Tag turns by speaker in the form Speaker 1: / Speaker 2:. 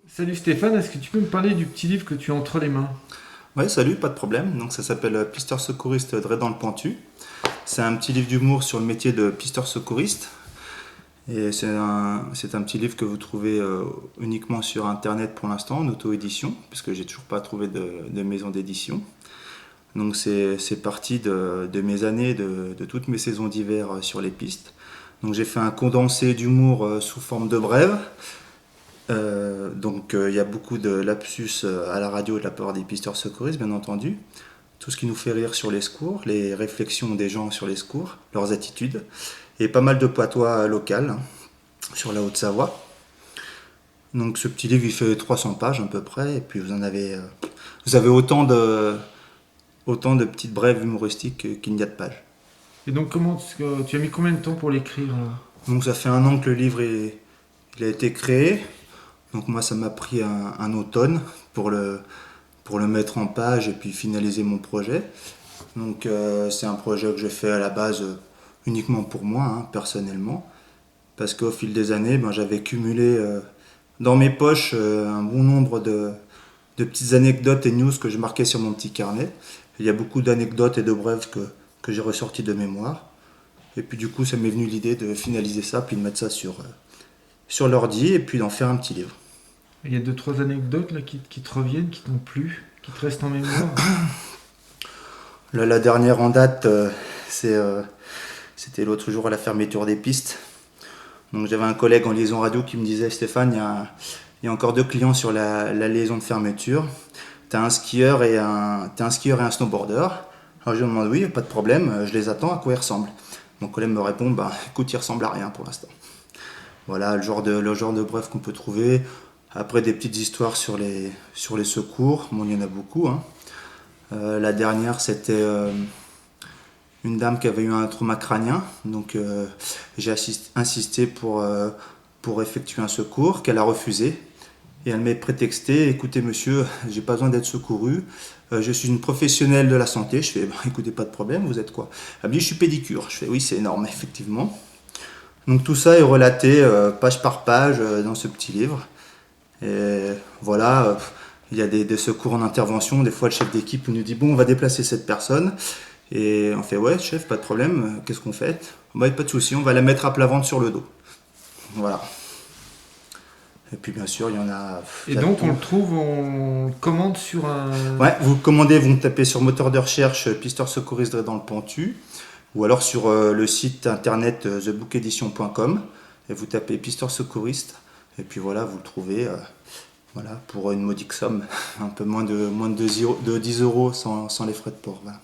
Speaker 1: Salut Stéphane, est-ce que tu peux me parler du petit livre que tu as entre les mains?
Speaker 2: Ouais, salut, pas de problème. Donc ça s'appelle Pisteur secouriste Dre dans le Pentu. C'est un petit livre d'humour sur le métier de pisteur secouriste. Et c'est un petit livre que vous trouvez uniquement sur internet pour l'instant, en auto-édition, puisque j'ai toujours pas trouvé de maison d'édition. Donc c'est parti de mes années, de toutes mes saisons d'hiver sur les pistes. Donc j'ai fait un condensé d'humour sous forme de brève. Il y a beaucoup de lapsus à la radio de la part des pisteurs secouristes, bien entendu. Tout ce qui nous fait rire sur les secours, les réflexions des gens sur les secours, leurs attitudes, et pas mal de patois local hein, sur la Haute-Savoie. Donc ce petit livre il fait 300 pages à peu près, et puis vous avez autant de petites brèves humoristiques qu'il n'y a de pages.
Speaker 1: Et donc tu as mis combien de temps pour l'écrire là?
Speaker 2: Donc ça fait un an que le livre il a été créé, donc moi ça m'a pris un automne pour le mettre en page et puis finaliser mon projet. Donc c'est un projet que j'ai fait à la base uniquement pour moi, hein, personnellement, parce qu'au fil des années, ben, j'avais cumulé dans mes poches un bon nombre de petites anecdotes et news que je marquais sur mon petit carnet. Il y a beaucoup d'anecdotes et de brèves que j'ai ressorties de mémoire. Et puis du coup, ça m'est venu l'idée de finaliser ça, puis de mettre ça sur l'ordi, et puis d'en faire un petit livre.
Speaker 1: Il y a deux, trois anecdotes là qui te reviennent, qui t'ont plu, qui te restent en mémoire.
Speaker 2: La dernière en date, c'était l'autre jour à la fermeture des pistes. Donc j'avais un collègue en liaison radio qui me disait Stéphane, il y a encore deux clients sur la liaison de fermeture. T'as un skieur et un snowboarder. Alors je lui demande oui, pas de problème, je les attends, à quoi ils ressemblent. Mon collègue me répond bah écoute, ils ressemblent à rien pour l'instant. Voilà le genre de bref qu'on peut trouver. Après des petites histoires sur les secours, bon il y en a beaucoup. Hein. La dernière c'était une dame qui avait eu un trauma crânien, donc j'ai insisté pour effectuer un secours qu'elle a refusé. Et elle m'a prétexté, écoutez monsieur, j'ai pas besoin d'être secouru, je suis une professionnelle de la santé. Je fais, bah, écoutez, pas de problème, vous êtes quoi? Elle me dit, je suis pédicure. Je fais, oui, c'est énorme, effectivement. Donc tout ça est relaté page par page dans ce petit livre. Et voilà, il y a des secours en intervention. Des fois, le chef d'équipe nous dit, bon, on va déplacer cette personne. Et on fait, ouais, chef, pas de problème, qu'est-ce qu'on fait? Bah, pas de souci, on va la mettre à plat ventre sur le dos. Voilà. Et puis bien sûr, il
Speaker 1: Et
Speaker 2: y a
Speaker 1: donc on
Speaker 2: tout.
Speaker 1: le trouve, on le commande sur un.
Speaker 2: Ouais, vous commandez, vous me tapez sur moteur de recherche Pisteur secouriste dans le Pentu, ou alors sur le site internet thebookedition.com, et vous tapez Pisteur secouriste, et puis voilà, vous le trouvez voilà, pour une modique somme, un peu moins de 10 euros sans les frais de port. Voilà.